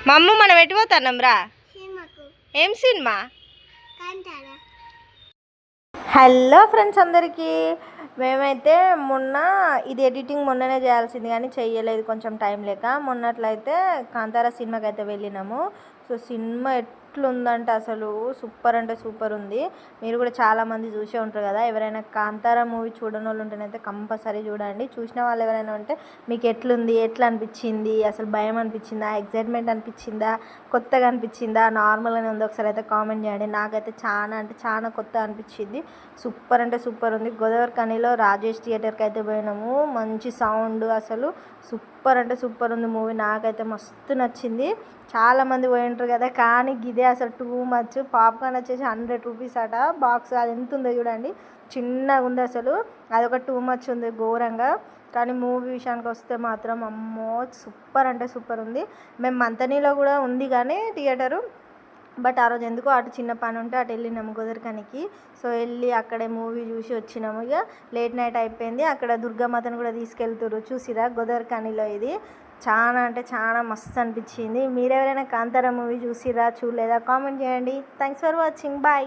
మమ్మ మనం ఎటుపోతున్నాం రా? ఏం సినిమా? హలో ఫ్రెండ్స్ అందరికీ, మేమైతే మొన్న ఇది ఎడిటింగ్ మొన్ననే చేయాల్సింది కానీ చెయ్యలేదు, కొంచెం టైం లేక. మొన్నట్లయితే కాంతారా సినిమాకి అయితే వెళ్ళినాము. సో సినిమా ఎట్లుందంటే అసలు సూపర్ అంటే సూపర్ ఉంది. మీరు కూడా చాలామంది చూసే ఉంటారు కదా. ఎవరైనా కాంతారా మూవీ చూడని వాళ్ళు ఉంటేనైతే కంపల్సరీ చూడండి. చూసిన వాళ్ళు ఎవరైనా ఉంటే మీకు ఎట్లుంది, ఎట్లా అనిపించింది, అసలు భయం అనిపించిందా, ఎగ్జైట్మెంట్ అనిపించిందా, కొత్తగా అనిపించిందా, నార్మల్గానే ఉంది, ఒకసారి అయితే కామెంట్ చేయండి. నాకైతే చాలా అంటే చాలా కొత్తగా అనిపించింది. సూపర్ అంటే సూపర్ ఉంది. గోదావరిఖనిలో రాజేష్ థియేటర్కి అయితే పోయినాము. మంచి సౌండ్, అసలు సూపర్ అంటే సూపర్ ఉంది మూవీ. నాకైతే మస్తు నచ్చింది. చాలామంది పోయి ఉంటారు కదా, కానీ ఇదే అసలు టూ మచ్. పాప్కార్న్ వచ్చేసి 100 రూపీస్ అట బాక్స్. అది ఎంత ఉందో చూడండి, చిన్నగా ఉంది అసలు. అదొక టూ మచ్ ఉంది ఘోరంగా. కానీ మూవీ విషయానికి వస్తే మాత్రం అమ్మో సూపర్ అంటే సూపర్ ఉంది. మేము మంతనీలో కూడా ఉంది కానీ థియేటరు, బట్ ఆ రోజు ఎందుకో అటు చిన్న పని ఉంటే అటు వెళ్ళినాము గోదావరిఖనికి. సో వెళ్ళి అక్కడే మూవీ చూసి వచ్చినాము. ఇక లేట్ నైట్ అయిపోయింది. అక్కడ దుర్గామాతను కూడా తీసుకెళ్తున్నారు, చూసిరా గోదావరిఖనిలో. ఇది చాలా అంటే చాలా మస్తు అనిపించింది. మీరెవరైనా కాంతారా మూవీ చూసిరా, చూడలేదా, కామెంట్ చేయండి. Thanks for watching, bye.